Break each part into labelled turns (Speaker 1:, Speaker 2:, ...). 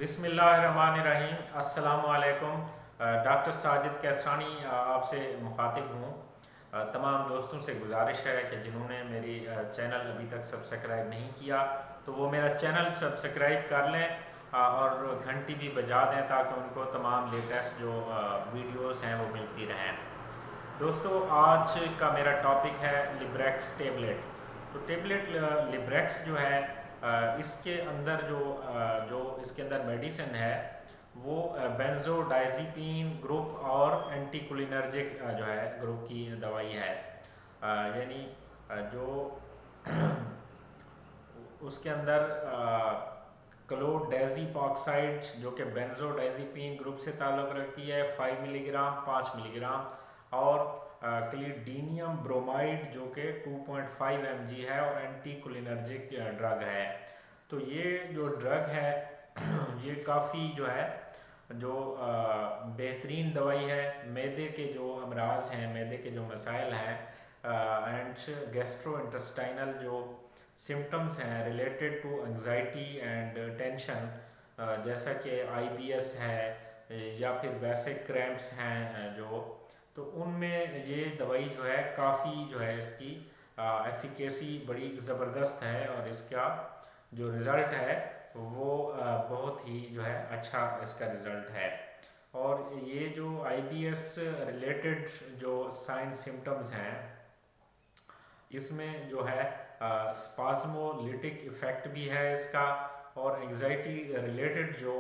Speaker 1: बिस्मिल्लाहिर्रहमानिर्रहीम। अस्सलामु अलैकुम। डॉक्टर साजिद कैसरानी आपसे मुखातिब हूँ। तमाम दोस्तों से गुजारिश है कि जिन्होंने मेरी चैनल अभी तक सब्सक्राइब नहीं किया तो वो मेरा चैनल सब्सक्राइब कर लें और घंटी भी बजा दें ताकि उनको तमाम लेटेस्ट जो वीडियोस हैं वो मिलती रहें। दोस्तों, आज का मेरा टॉपिक है लिब्रेक्स टेबलेट। तो टेबलेट लिब्रेक्स जो है इसके अंदर जो इसके अंदर मेडिसिन है वो बेंजोडाइज़ेपिन ग्रुप और एंटीकोलिनर्जिक जो है ग्रुप की दवाई है। यानी जो उसके अंदर क्लोडेज़िपॉक्साइड जो कि बेंजोडाइज़ेपिन ग्रुप से ताल्लुक़ रखती है 5 मिलीग्राम 5 मिलीग्राम और क्लिडीनियम ब्रोमाइड जो कि 2.5 mg है और एंटीकोलिनर्जिक ड्रग है। तो ये जो ड्रग है ये काफ़ी जो है जो बेहतरीन दवाई है। मैदे के जो अमराज हैं, मैदे के जो मसाइल हैं एंड गैस्ट्रो इंटेस्टाइनल जो सिम्टम्स हैं related to anxiety and tension, जैसा कि IBS है या फिर वैसे क्रैम्प्स हैं तो उनमें ये दवाई जो है काफ़ी जो है इसकी एफिकेसी बड़ी ज़बरदस्त है और इसका जो रिज़ल्ट है वो बहुत ही जो है अच्छा इसका रिज़ल्ट है। और ये जो IBS रिलेटेड जो साइन सिम्टम्स हैं इसमें जो है स्पाज़मोलिटिक इफ़ेक्ट भी है इसका और एंग्जाइटी रिलेटेड जो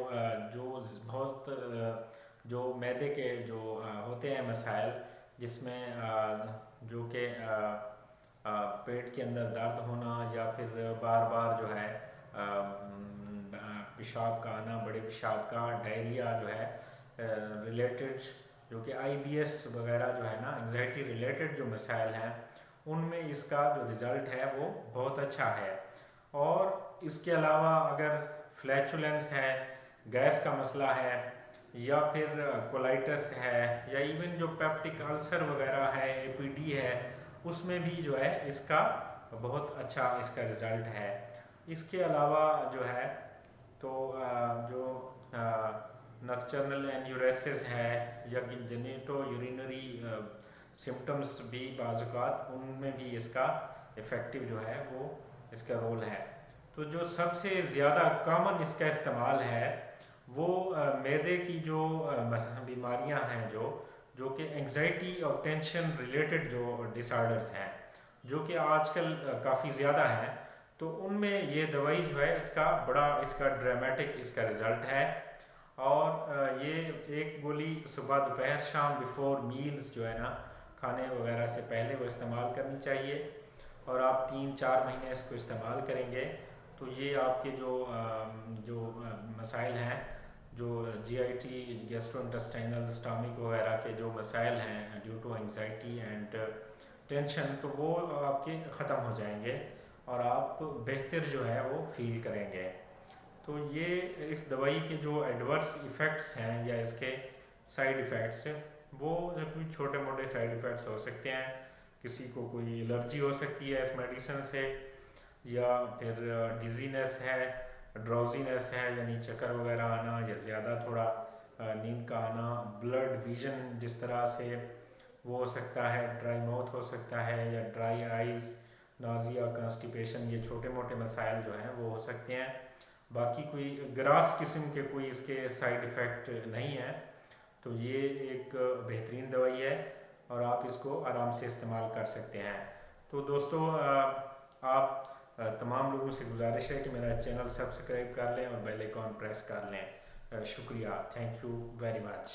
Speaker 1: बहुत जो मैदे के जो होते हैं मसाइल जिसमें जो कि पेट के अंदर दर्द होना या फिर बार बार जो है पेशाब का आना, बड़े पेशाब का, डायरिया जो है रिलेटेड जो कि IBS वगैरह जो है ना एंग्जाइटी रिलेटेड जो मसाइल हैं उनमें इसका जो रिज़ल्ट है वो बहुत अच्छा है। और इसके अलावा अगर फ्लैचुलेंस है, गैस का मसला है या फिर कोलाइटिस है या इवन जो पेप्टिक अल्सर वगैरह है, APD है, उसमें भी जो है इसका बहुत अच्छा इसका रिज़ल्ट है। इसके अलावा जो है तो जो नॉक्टर्नल एन्यूरेसिस है या कि जेनिटो यूरिनरी सिम्टम्स भी बाज़ात उनमें भी इसका इफ़ेक्टिव जो है वो इसका रोल है। तो जो सबसे ज़्यादा कॉमन इसका इस्तेमाल है वो मैदे की जो बीमारियां हैं जो कि एंग्जाइटी और टेंशन रिलेटेड जो डिसऑर्डर्स हैं जो कि आजकल काफ़ी ज़्यादा हैं, तो उनमें ये दवाई जो है इसका बड़ा इसका ड्रामेटिक इसका रिज़ल्ट है। और ये एक गोली सुबह दोपहर शाम बिफोर मील्स जो है ना खाने वगैरह से पहले वो इस्तेमाल करनी चाहिए और आप 3-4 महीने इसको इस्तेमाल करेंगे तो ये आपके जो मसाइल हैं जो GIT गैस्ट्रोइंटेस्टाइनल स्टमक वगैरह के जो मसाइल हैं due to anxiety and tension तो वो आपके ख़त्म हो जाएंगे और आप बेहतर जो है वो फील करेंगे। तो ये इस दवाई के जो एडवर्स इफ़ेक्ट्स हैं या इसके साइड इफ़ेक्ट्स वो कोई छोटे मोटे साइड इफ़ेक्ट्स हो सकते हैं। किसी को कोई एलर्जी हो सकती है इस मेडिसिन से या फिर डिजीनेस है, ड्राउजीनेस है यानी चक्कर वगैरह आना या ज़्यादा थोड़ा नींद का आना, ब्लड विजन जिस तरह से वो हो सकता है, ड्राई माउथ हो सकता है या ड्राई आइज़, नाजिया, कॉन्स्टिपेशन, ये छोटे मोटे मसाइल जो हैं वो हो सकते हैं। बाकी कोई ग्रास किस्म के कोई इसके साइड इफ़ेक्ट नहीं है। तो ये एक बेहतरीन दवाई है और आप इसको आराम से इस्तेमाल कर सकते हैं। तो दोस्तों, आप तमाम लोगों से गुजारिश है कि मेरा चैनल सब्सक्राइब कर लें और बेल आइकॉन प्रेस कर लें। शुक्रिया, थैंक यू वेरी मच।